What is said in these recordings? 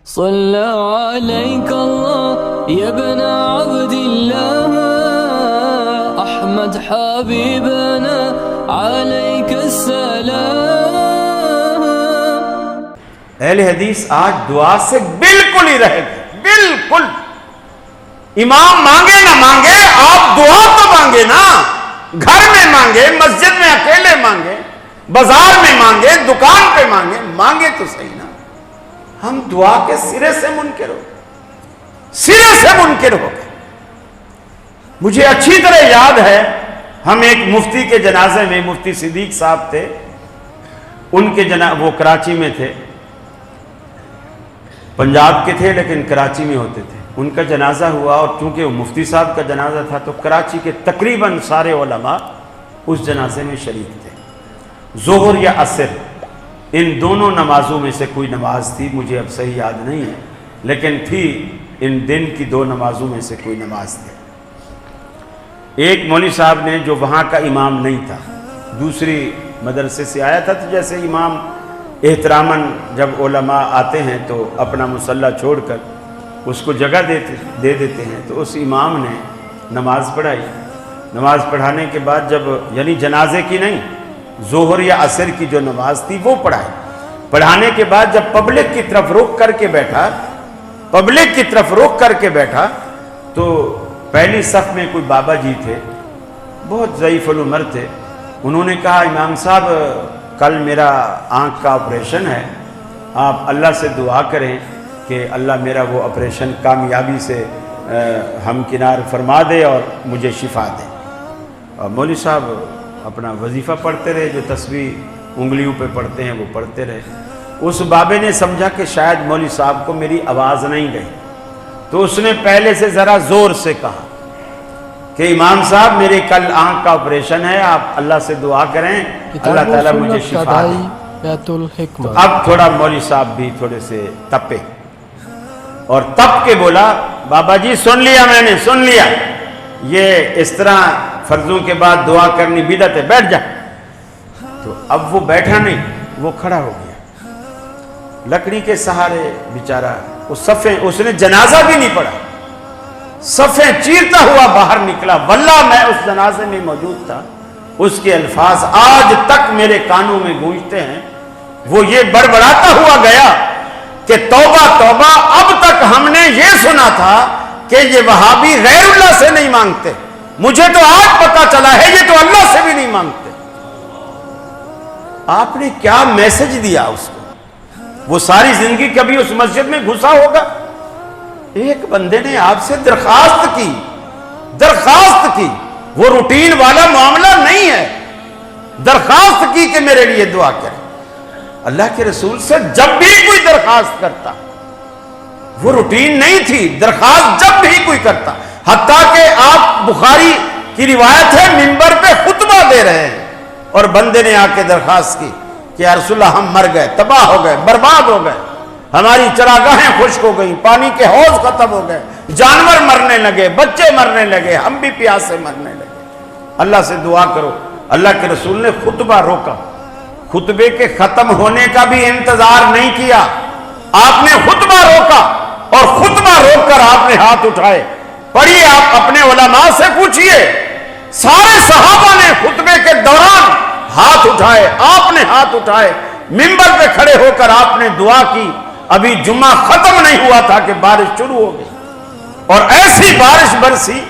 صلى عليك الله يا ابن عبد الله أحمد حبيبنا عليك السلام. اہل حدیث آج دعا سے بالکل ہی رہ گئے، بالکل. امام مانگے نہ مانگے، آپ دعا تو مانگے نا. گھر میں مانگے، مسجد میں اکیلے مانگے، بازار میں مانگے، دکان پہ مانگے، مانگے تو صحیح نا. ہم دعا کے سرے سے منکر ہو گئے، سرے سے منکر ہو گئے. مجھے اچھی طرح یاد ہے، ہم ایک مفتی کے جنازے میں، مفتی صدیق صاحب تھے، ان کے وہ کراچی میں تھے، پنجاب کے تھے لیکن کراچی میں ہوتے تھے. ان کا جنازہ ہوا اور چونکہ وہ مفتی صاحب کا جنازہ تھا تو کراچی کے تقریباً سارے علماء اس جنازے میں شریک تھے. ظہر یا عصر ان دونوں نمازوں میں سے کوئی نماز تھی، مجھے اب صحیح یاد نہیں ہے، لیکن تھی ان دن کی دو نمازوں میں سے کوئی نماز تھی. ایک مولوی صاحب نے جو وہاں کا امام نہیں تھا، دوسری مدرسے سے آیا تھا، تو جیسے امام احتراماً جب علماء آتے ہیں تو اپنا مصلی چھوڑ کر اس کو جگہ دے دیتے ہیں، تو اس امام نے نماز پڑھائی. نماز پڑھانے کے بعد جب یعنی جنازے کی نہیں، ظہر یا عصر کی جو نماز تھی وہ پڑھائی. پڑھانے کے بعد جب پبلک کی طرف رخ کر کے بیٹھا تو پہلی صف میں کوئی بابا جی تھے، بہت ضعیف العمر تھے. انہوں نے کہا امام صاحب کل میرا آنکھ کا آپریشن ہے، آپ اللہ سے دعا کریں کہ اللہ میرا وہ آپریشن کامیابی سے ہمکنار فرما دے اور مجھے شفا دے. اور مولوی صاحب اپنا وظیفہ پڑھتے رہے، جو تسبیح انگلیوں پہ پڑھتے ہیں وہ پڑھتے رہے. اس بابے نے سمجھا کہ شاید مولوی صاحب کو میری آواز نہیں گئی، تو اس نے پہلے سے ذرا زور سے کہا کہ امام صاحب میرے کل آنکھ کا آپریشن ہے، آپ اللہ سے دعا کریں اللہ تعالیٰ مجھے شفا دے. تو اب تھوڑا مولوی صاحب بھی تھوڑے سے تپے اور تپ کے بولا بابا جی سن لیا، میں نے سن لیا، یہ اس طرح فرضوں کے بعد دعا کرنی بدعت ہے، بیٹھ جا. تو اب وہ بیٹھا نہیں، وہ کھڑا ہو گیا لکڑی کے سہارے بیچارہ. اس نے جنازہ بھی نہیں پڑھا، صفیں چیرتا ہوا باہر نکلا. واللہ میں اس جنازے میں موجود تھا، اس کے الفاظ آج تک میرے کانوں میں گونجتے ہیں. وہ یہ بڑبڑاتا ہوا گیا کہ توبہ توبہ، اب تک ہم نے یہ سنا تھا کہ یہ وہابی غیر اللہ سے نہیں مانگتے، مجھے تو آج پتا چلا ہے یہ تو اللہ سے بھی نہیں مانگتے. آپ نے کیا میسج دیا اس کو؟ وہ ساری زندگی کبھی اس مسجد میں گھسا ہوگا؟ ایک بندے نے آپ سے درخواست کی، وہ روٹین والا معاملہ نہیں ہے. درخواست کی کہ میرے لیے دعا کریں. اللہ کے رسول سے جب بھی کوئی درخواست کرتا، وہ روٹین نہیں تھی، درخواست جب بھی کوئی کرتا. حتیٰ کہ آپ بخاری کی روایت ہے منبر پہ خطبہ دے رہے ہیں اور بندے نے آ کے درخواست کی کہ یا رسول اللہ ہم مر گئے، تباہ ہو گئے، برباد ہو گئے، ہماری چراگاہیں خشک ہو گئیں، پانی کے حوض ختم ہو گئے، جانور مرنے لگے، بچے مرنے لگے، ہم بھی پیاس سے مرنے لگے، اللہ سے دعا کرو. اللہ کے رسول نے خطبہ روکا، خطبے کے ختم ہونے کا بھی انتظار نہیں کیا، آپ نے خطبہ روکا اور خطبہ روک کر آپ نے ہاتھ اٹھائے. پڑھیے، آپ اپنے علماء سے پوچھئے، سارے صحابہ نے خطبے کے دوران ہاتھ اٹھائے، آپ نے ہاتھ اٹھائے، منبر پہ کھڑے ہو کر آپ نے دعا کی. ابھی جمعہ ختم نہیں ہوا تھا کہ بارش شروع ہو گئی اور ایسی بارش برسی،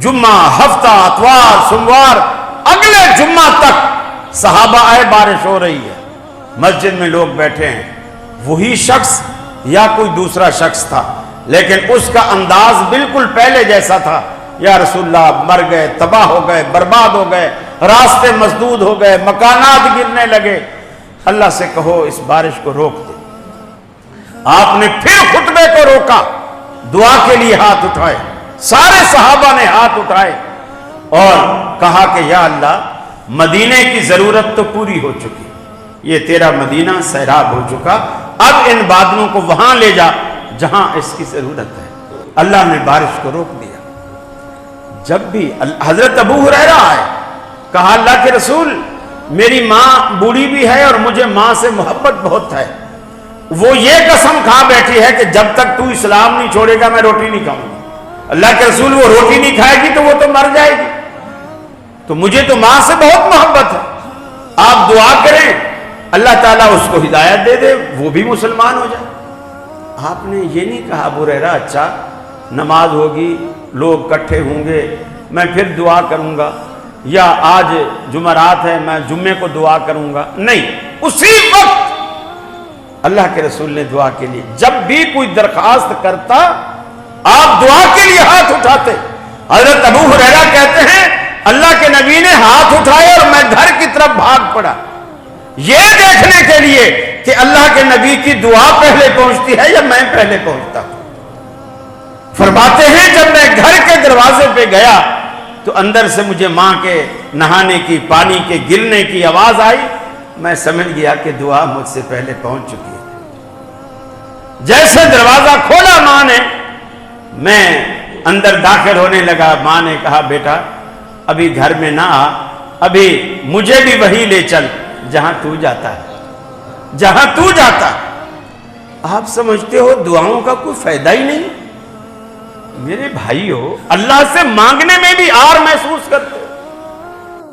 جمعہ، ہفتہ، اتوار، سوموار، اگلے جمعہ تک صحابہ آئے، بارش ہو رہی ہے، مسجد میں لوگ بیٹھے ہیں. وہی شخص یا کوئی دوسرا شخص تھا، لیکن اس کا انداز بالکل پہلے جیسا تھا. یا رسول اللہ مر گئے، تباہ ہو گئے، برباد ہو گئے، راستے مسدود ہو گئے، مکانات گرنے لگے، اللہ سے کہو اس بارش کو روک دے. آپ نے پھر خطبے کو روکا، دعا کے لیے ہاتھ اٹھائے، سارے صحابہ نے ہاتھ اٹھائے اور کہا کہ یا اللہ مدینے کی ضرورت تو پوری ہو چکی، یہ تیرا مدینہ سیراب ہو چکا، اب ان بادلوں کو وہاں لے جا جہاں اس کی ضرورت ہے. اللہ نے بارش کو روک دیا. جب بھی حضرت ابو ہریرہ آئے، کہا اللہ کے رسول میری ماں بوڑھی بھی ہے اور مجھے ماں سے محبت بہت ہے، وہ یہ قسم کھا بیٹھی یہ ہے کہ جب تک تو اسلام نہیں چھوڑے گا میں روٹی نہیں کھاؤں گی. اللہ کے رسول وہ روٹی نہیں کھائے گی تو وہ تو مر جائے گی. تو مجھے تو ماں سے بہت محبت ہے. آپ دعا کریں اللہ تعالیٰ اس کو ہدایت دے دے, وہ بھی مسلمان ہو جائے. آپ نے یہ نہیں کہا ابو ہریرہ اچھا نماز ہوگی, لوگ اکٹھے ہوں گے, میں پھر دعا کروں گا, یا آج جمعرات ہے میں جمعے کو دعا کروں گا. نہیں, اسی وقت اللہ کے رسول نے دعا کے لیے جب بھی کوئی درخواست کرتا آپ دعا کے لیے ہاتھ اٹھاتے. حضرت ابو ہریرہ کہتے ہیں اللہ کے نبی نے ہاتھ اٹھائے اور میں گھر کی طرف بھاگ پڑا, یہ دیکھنے کے لیے کہ اللہ کے نبی کی دعا پہلے پہنچتی ہے یا میں پہلے پہنچتا ہوں. فرماتے ہیں جب میں گھر کے دروازے پہ گیا تو اندر سے مجھے ماں کے نہانے کی, پانی کے گرنے کی آواز آئی. میں سمجھ گیا کہ دعا مجھ سے پہلے پہنچ چکی ہے. جیسے دروازہ کھولا ماں نے, میں اندر داخل ہونے لگا. ماں نے کہا بیٹا ابھی گھر میں نہ آ, ابھی مجھے بھی وہی لے چل جہاں تو جاتا ہے, جہاں تو جاتا ہے. آپ سمجھتے ہو دعاؤں کا کوئی فائدہ ہی نہیں؟ میرے بھائیو, اللہ سے مانگنے میں بھی آر محسوس کرتے.